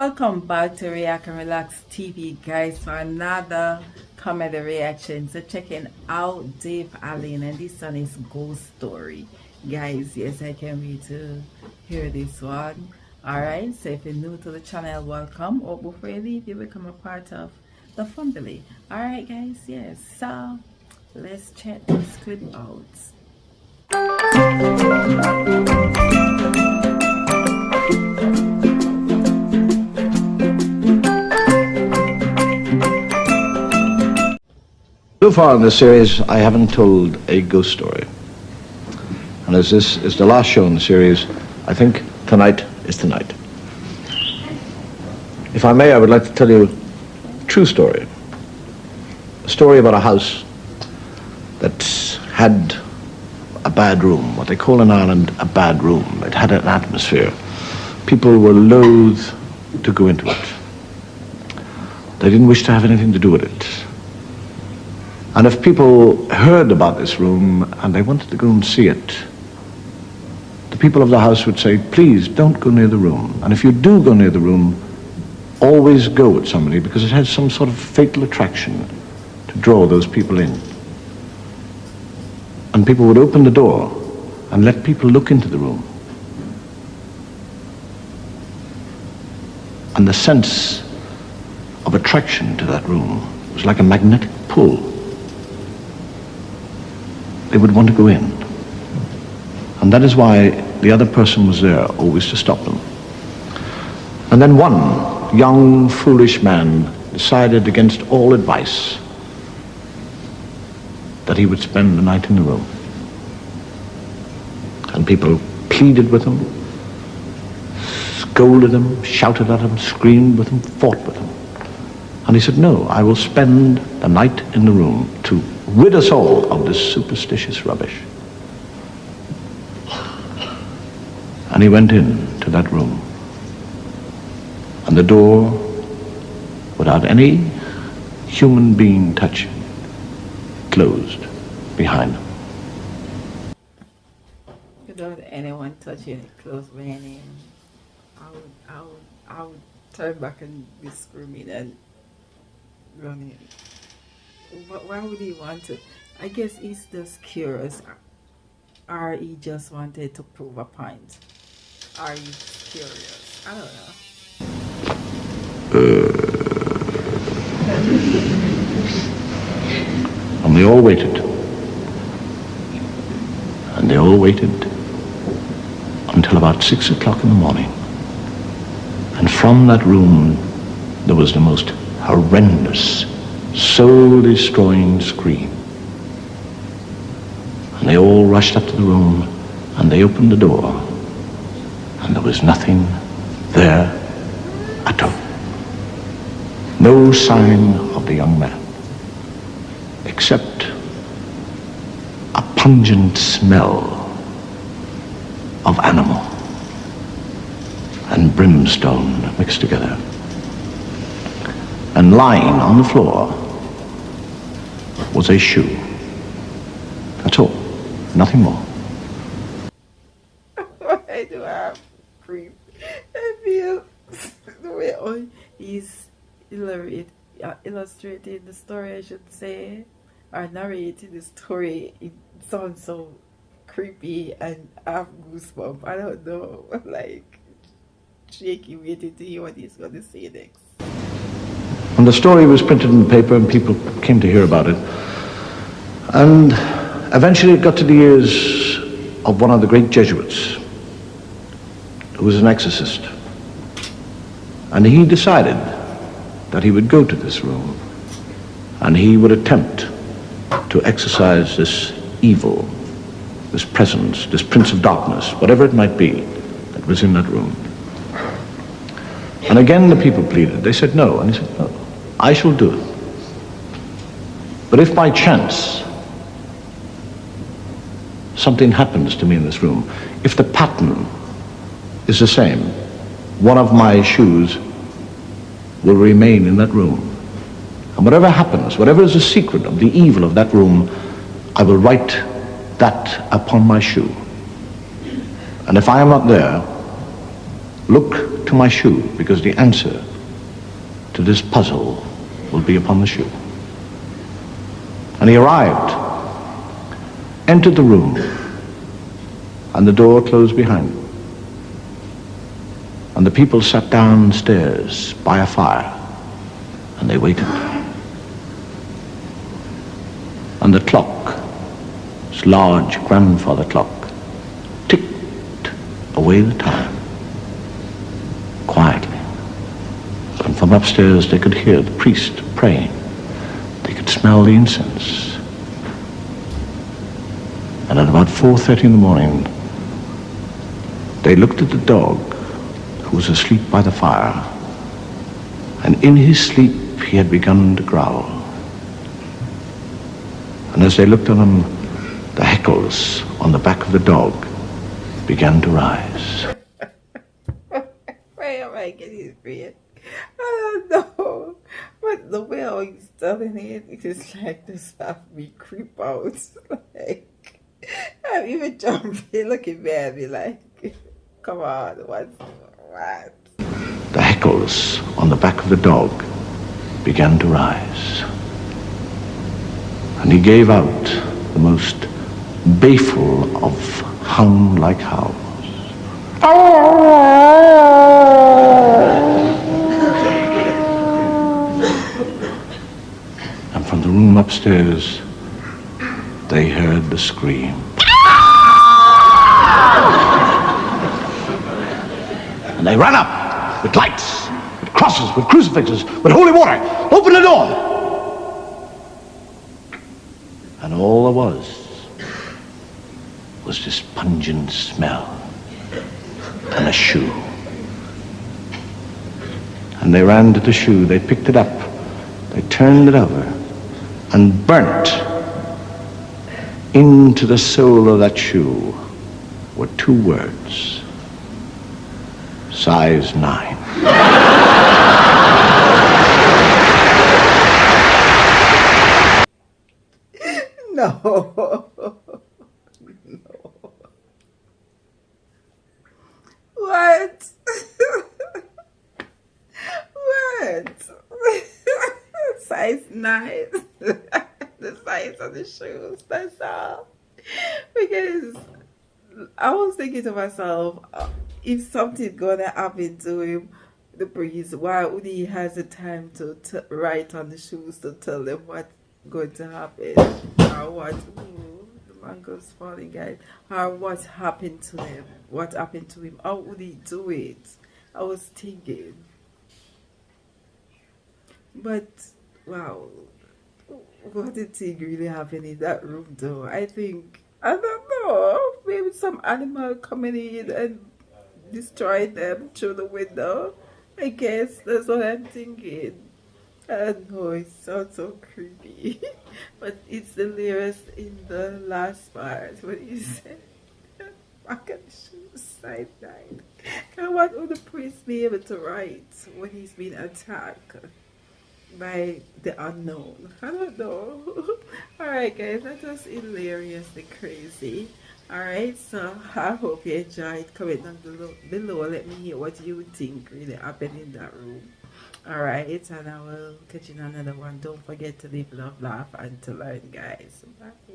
Welcome back to React and Relax TV, guys, for another comedy reaction. So checking out Dave Allen, and this one is Ghost Story, guys. Yes, I can't wait to hear this one. All right, so if you're new to the channel, welcome. Or before you leave, you become a part of the family. All right, guys. Yes, so let's check this clip out. So far in this series, I haven't told a ghost story. And as this is the last show in the series, I think tonight is tonight. If I may, I would like to tell you a true story. A story about a house that had a bad room, what they call in Ireland a bad room. It had an atmosphere. People were loath to go into it. They didn't wish to have anything to do with it. And if people heard about this room and they wanted to go and see it, the people of the house would say, please don't go near the room. And if you do go near the room, always go with somebody, because it has some sort of fatal attraction to draw those people in. And people would open the door and let people look into the room. And the sense of attraction to that room was like a magnetic pull. They would want to go in. And that is why the other person was there, always to stop them. And then one young, foolish man decided against all advice that he would spend the night in the room. And people pleaded with him, scolded him, shouted at him, screamed with him, fought with him. And he said, no, I will spend the night in the room to rid us all of this superstitious rubbish. And he went in to that room. And the door, without any human being touching, closed behind him. Without anyone touching it, closed behind him, I would turn back and be screaming and running. Why would he want to? I guess he's just curious, or he just wanted to prove a point. Are you curious? I don't know. And they all waited. And they all waited until about 6 o'clock in the morning. And from that room, there was the most horrendous, soul-destroying scream. And they all rushed up to the room, and they opened the door, and there was nothing there at all. No sign of the young man, except a pungent smell of animal and brimstone mixed together. And lying on the floor was a shoe. That's all. Nothing more. Why do I have creep? I feel the way he's illustrating the story, I should say, or narrating the story. It sounds so creepy and I have goosebumps. I don't know. Like shaky, waiting to hear what he's going to say next. And the story was printed in the paper and people came to hear about it. And eventually it got to the ears of one of the great Jesuits, who was an exorcist. And he decided that he would go to this room and he would attempt to exorcise this evil, this presence, this prince of darkness, whatever it might be that was in that room. And again the people pleaded. They said no, and he said no. I shall do it. But if by chance something happens to me in this room, if the pattern is the same, one of my shoes will remain in that room. And whatever happens, whatever is the secret of the evil of that room, I will write that upon my shoe. And if I am not there, look to my shoe, because the answer to this puzzle will be upon the shoe. And he arrived, entered the room, and the door closed behind him. And the people sat downstairs by a fire, and they waited. And the clock, this large grandfather clock, ticked away the time, quietly. And from upstairs they could hear the priest praying. They could smell the incense. And at about 4:30 in the morning, they looked at the dog who was asleep by the fire. And in his sleep he had begun to growl. And as they looked at him, the hackles on the back of the dog began to rise. Why am I getting weird? I don't know. But the way how he's telling it is like this stuff me creep out. Like, I'm even jumping, looking at me like, come on, what? The hackles on the back of the dog began to rise. And he gave out the most baleful of hound-like howls. And from the room upstairs, they heard the scream. And they ran up with lights, with crosses, with crucifixes, with holy water. Open the door! And all there was this pungent smell and a shoe. And they ran to the shoe, they picked it up, they turned it over, and burnt into the sole of that shoe were 2 words: size 9. No. No. What? What? Size 9. The size of the shoes, that's all. Because I was thinking to myself, if something gonna happen to him, the priest, why would he has the time to write on the shoes to tell them what's going to happen, or what? Ooh, the mango's falling, guys. Or what happened to them? What happened to him? How would he do it? I was thinking, but wow, what did he really happen in that room, though? I think, I don't know, maybe some animal coming in and destroyed them through the window. I guess that's what I'm thinking. I know it sounds so creepy, but it's hilarious in the last part when he said, "Back at the shoes, side 9." And what would the priest be able to write when he's been attacked by the unknown? I don't know. Alright guys, that was hilariously crazy. Alright, so I hope you enjoyed. Comment down below. Let me hear what you think really happened in that room. Alright, and I will catch you in another one. Don't forget to live, love, laugh, and to learn, guys. Bye.